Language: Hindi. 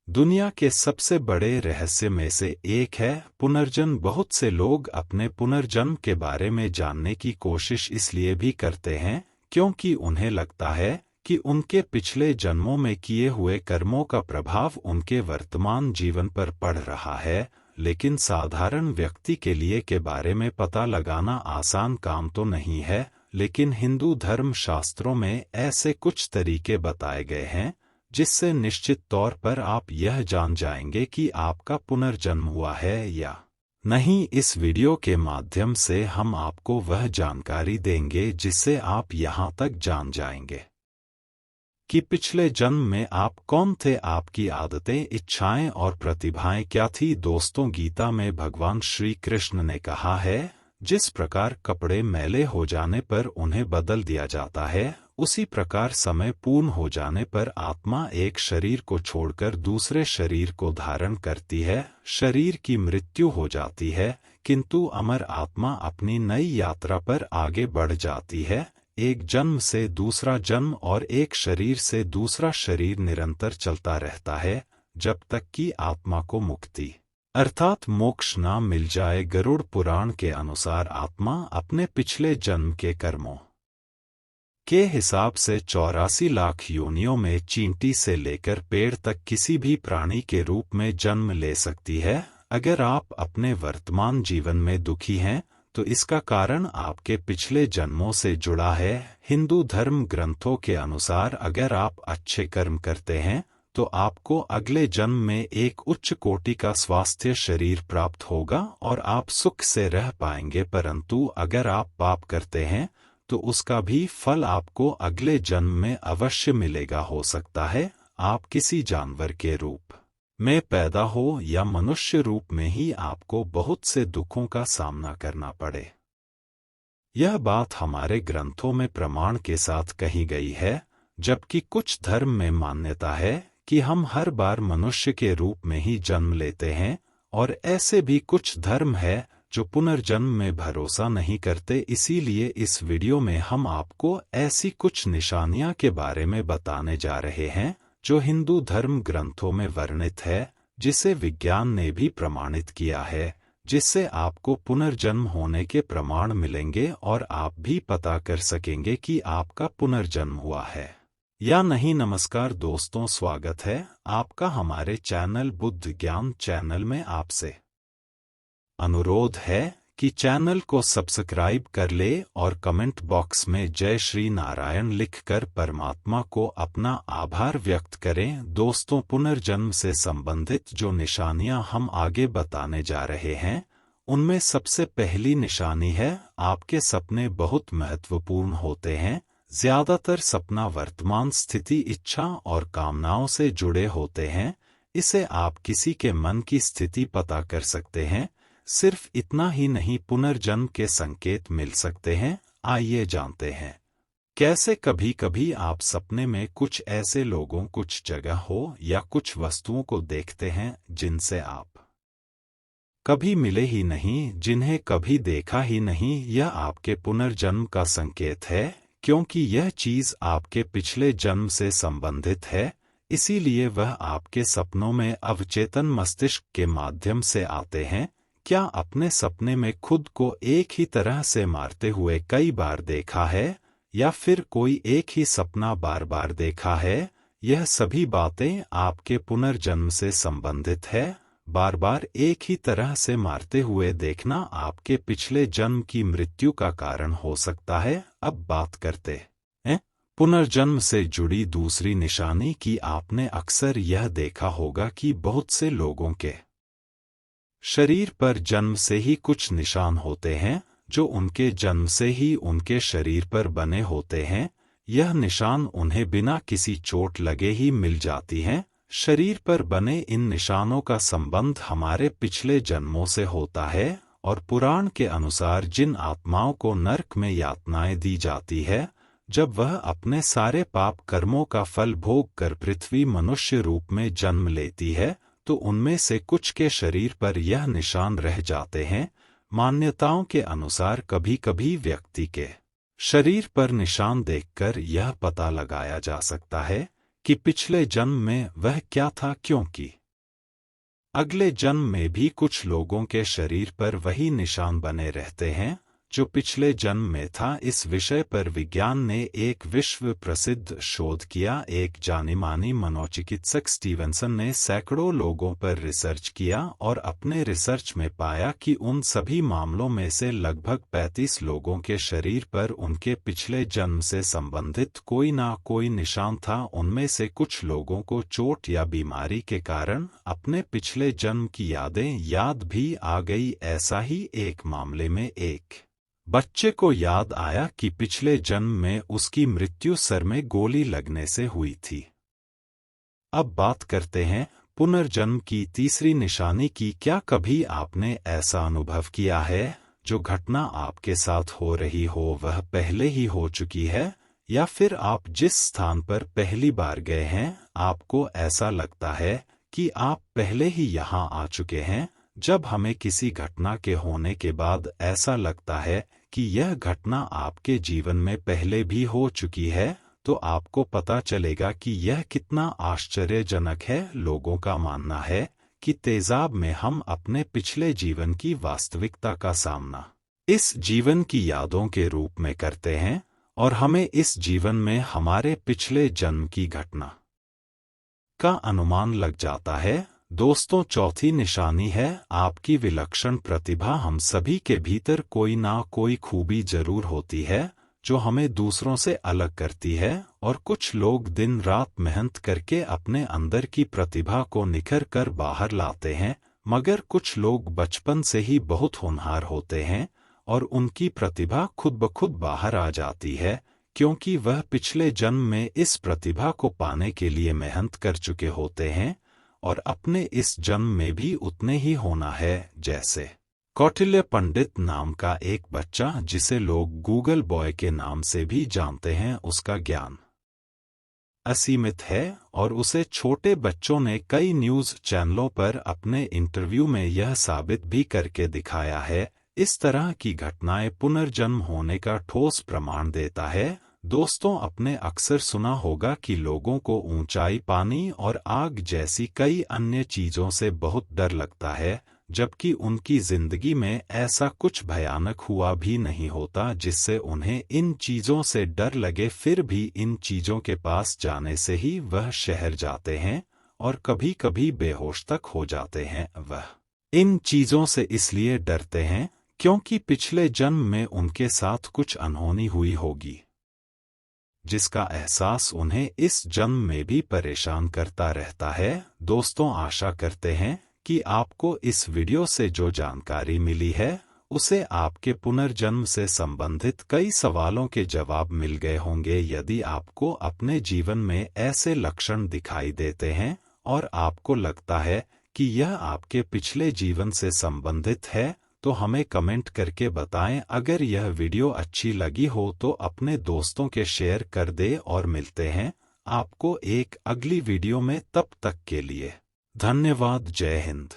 दुनिया के सबसे बड़े रहस्य में से एक है पुनर्जन्म। बहुत से लोग अपने पुनर्जन्म के बारे में जानने की कोशिश इसलिए भी करते हैं क्योंकि उन्हें लगता है कि उनके पिछले जन्मों में किए हुए कर्मों का प्रभाव उनके वर्तमान जीवन पर पड़ रहा है। लेकिन साधारण व्यक्ति के लिए के बारे में पता लगाना आसान काम तो नहीं है। लेकिन हिंदू धर्म शास्त्रों में ऐसे कुछ तरीके बताए गए हैं जिससे निश्चित तौर पर आप यह जान जाएंगे कि आपका पुनर्जन्म हुआ है या नहीं। इस वीडियो के माध्यम से हम आपको वह जानकारी देंगे जिससे आप यहां तक जान जाएंगे कि पिछले जन्म में आप कौन थे, आपकी आदतें, इच्छाएं और प्रतिभाएं क्या थी। दोस्तों, गीता में भगवान श्री कृष्ण ने कहा है, जिस प्रकार कपड़े मैले हो जाने पर उन्हें बदल दिया जाता है, उसी प्रकार समय पूर्ण हो जाने पर आत्मा एक शरीर को छोड़कर दूसरे शरीर को धारण करती है। शरीर की मृत्यु हो जाती है, किंतु अमर आत्मा अपनी नई यात्रा पर आगे बढ़ जाती है। एक जन्म से दूसरा जन्म और एक शरीर से दूसरा शरीर निरंतर चलता रहता है जब तक कि आत्मा को मुक्ति अर्थात मोक्ष ना मिल जाए। गरुड़ पुराण के अनुसार आत्मा अपने पिछले जन्म के कर्मों के हिसाब से 84 लाख योनियों में चींटी से लेकर पेड़ तक किसी भी प्राणी के रूप में जन्म ले सकती है। अगर आप अपने वर्तमान जीवन में दुखी हैं तो इसका कारण आपके पिछले जन्मों से जुड़ा है। हिंदू धर्म ग्रंथों के अनुसार अगर आप अच्छे कर्म करते हैं तो आपको अगले जन्म में एक उच्च कोटि का स्वास्थ्य शरीर प्राप्त होगा और आप सुख से रह पाएंगे। परंतु अगर आप पाप करते हैं तो उसका भी फल आपको अगले जन्म में अवश्य मिलेगा। हो सकता है आप किसी जानवर के रूप में पैदा हो या मनुष्य रूप में ही आपको बहुत से दुखों का सामना करना पड़े। यह बात हमारे ग्रंथों में प्रमाण के साथ कही गई है, जबकि कुछ धर्म में मान्यता है कि हम हर बार मनुष्य के रूप में ही जन्म लेते हैं, और ऐसे भी कुछ धर्म है जो पुनर्जन्म में भरोसा नहीं करते। इसीलिए इस वीडियो में हम आपको ऐसी कुछ निशानियां के बारे में बताने जा रहे हैं जो हिंदू धर्म ग्रंथों में वर्णित है, जिसे विज्ञान ने भी प्रमाणित किया है, जिससे आपको पुनर्जन्म होने के प्रमाण मिलेंगे और आप भी पता कर सकेंगे कि आपका पुनर्जन्म हुआ है या नहीं। नमस्कार दोस्तों, स्वागत है आपका हमारे चैनल बुद्ध ज्ञान चैनल में। आपसे अनुरोध है कि चैनल को सब्सक्राइब कर ले और कमेंट बॉक्स में जय श्री नारायण लिखकर परमात्मा को अपना आभार व्यक्त करें। दोस्तों, पुनर्जन्म से संबंधित जो निशानियां हम आगे बताने जा रहे हैं उनमें सबसे पहली निशानी है, आपके सपने बहुत महत्वपूर्ण होते हैं। ज्यादातर सपना वर्तमान स्थिति, इच्छा और कामनाओं से जुड़े होते हैं। इसे आप किसी के मन की स्थिति पता कर सकते हैं। सिर्फ इतना ही नहीं, पुनर्जन्म के संकेत मिल सकते हैं। आइए जानते हैं कैसे। कभी कभी आप सपने में कुछ ऐसे लोगों, कुछ जगह हो या कुछ वस्तुओं को देखते हैं जिनसे आप कभी मिले ही नहीं, जिन्हें कभी देखा ही नहीं। यह आपके पुनर्जन्म का संकेत है, क्योंकि यह चीज आपके पिछले जन्म से संबंधित है। इसीलिए वह आपके सपनों में अवचेतन मस्तिष्क के माध्यम से आते हैं। क्या अपने सपने में खुद को एक ही तरह से मारते हुए कई बार देखा है, या फिर कोई एक ही सपना बार बार देखा है? यह सभी बातें आपके पुनर्जन्म से संबंधित है। बार बार एक ही तरह से मारते हुए देखना आपके पिछले जन्म की मृत्यु का कारण हो सकता है। अब बात करते हैं पुनर्जन्म से जुड़ी दूसरी निशानी की। आपने अक्सर यह देखा होगा कि बहुत से लोगों के शरीर पर जन्म से ही कुछ निशान होते हैं, जो उनके जन्म से ही उनके शरीर पर बने होते हैं। यह निशान उन्हें बिना किसी चोट लगे ही मिल जाती हैं। शरीर पर बने इन निशानों का संबंध हमारे पिछले जन्मों से होता है, और पुराण के अनुसार जिन आत्माओं को नरक में यातनाएं दी जाती है, जब वह अपने सारे पाप कर्मों का फल भोग कर पृथ्वी मनुष्य रूप में जन्म लेती है, तो उनमें से कुछ के शरीर पर यह निशान रह जाते हैं। मान्यताओं के अनुसार कभी कभी व्यक्ति के शरीर पर निशान देखकर यह पता लगाया जा सकता है कि पिछले जन्म में वह क्या था, क्योंकि अगले जन्म में भी कुछ लोगों के शरीर पर वही निशान बने रहते हैं जो पिछले जन्म में था। इस विषय पर विज्ञान ने एक विश्व प्रसिद्ध शोध किया। एक जानी-मानी मनोचिकित्सक स्टीवनसन ने सैकड़ों लोगों पर रिसर्च किया और अपने रिसर्च में पाया कि उन सभी मामलों में से लगभग 35 लोगों के शरीर पर उनके पिछले जन्म से संबंधित कोई ना कोई निशान था। उनमें से कुछ लोगों को चोट या बीमारी के कारण अपने पिछले जन्म की यादें याद भी आ गई। ऐसा ही एक मामले में एक बच्चे को याद आया कि पिछले जन्म में उसकी मृत्यु सर में गोली लगने से हुई थी। अब बात करते हैं पुनर्जन्म की तीसरी निशानी की। क्या कभी आपने ऐसा अनुभव किया है जो घटना आपके साथ हो रही हो वह पहले ही हो चुकी है, या फिर आप जिस स्थान पर पहली बार गए हैं आपको ऐसा लगता है कि आप पहले ही यहाँ आ चुके हैं। जब हमें किसी घटना के होने के बाद ऐसा लगता है कि यह घटना आपके जीवन में पहले भी हो चुकी है तो आपको पता चलेगा कि यह कितना आश्चर्यजनक है। लोगों का मानना है कि तेजाब में हम अपने पिछले जीवन की वास्तविकता का सामना इस जीवन की यादों के रूप में करते हैं और हमें इस जीवन में हमारे पिछले जन्म की घटना का अनुमान लग जाता है। दोस्तों, चौथी निशानी है आपकी विलक्षण प्रतिभा। हम सभी के भीतर कोई ना कोई खूबी जरूर होती है जो हमें दूसरों से अलग करती है और कुछ लोग दिन रात मेहनत करके अपने अंदर की प्रतिभा को निखर कर बाहर लाते हैं, मगर कुछ लोग बचपन से ही बहुत होनहार होते हैं और उनकी प्रतिभा खुद ब खुद बाहर आ जाती है क्योंकि वह पिछले जन्म में इस प्रतिभा को पाने के लिए मेहनत कर चुके होते हैं और अपने इस जन्म में भी उतने ही होना है। जैसे कौटिल्य पंडित नाम का एक बच्चा जिसे लोग गूगल बॉय के नाम से भी जानते हैं, उसका ज्ञान असीमित है और उसे छोटे बच्चों ने कई न्यूज़ चैनलों पर अपने इंटरव्यू में यह साबित भी करके दिखाया है। इस तरह की घटनाएं पुनर्जन्म होने का ठोस प्रमाण देता है। दोस्तों, आपने अक्सर सुना होगा कि लोगों को ऊंचाई, पानी और आग जैसी कई अन्य चीजों से बहुत डर लगता है, जबकि उनकी जिंदगी में ऐसा कुछ भयानक हुआ भी नहीं होता जिससे उन्हें इन चीजों से डर लगे। फिर भी इन चीजों के पास जाने से ही वह शहर जाते हैं और कभी-कभी बेहोश तक हो जाते हैं। वह इन चीजों से इसलिए डरते हैं क्योंकि पिछले जन्म में उनके साथ कुछ अनहोनी हुई होगी जिसका एहसास उन्हें इस जन्म में भी परेशान करता रहता है। दोस्तों, आशा करते हैं कि आपको इस वीडियो से जो जानकारी मिली है उसे आपके पुनर्जन्म से संबंधित कई सवालों के जवाब मिल गए होंगे। यदि आपको अपने जीवन में ऐसे लक्षण दिखाई देते हैं और आपको लगता है कि यह आपके पिछले जीवन से संबंधित है तो हमें कमेंट करके बताएं। अगर यह वीडियो अच्छी लगी हो तो अपने दोस्तों के शेयर कर दे और मिलते हैं आपको एक अगली वीडियो में। तब तक के लिए धन्यवाद। जय हिंद।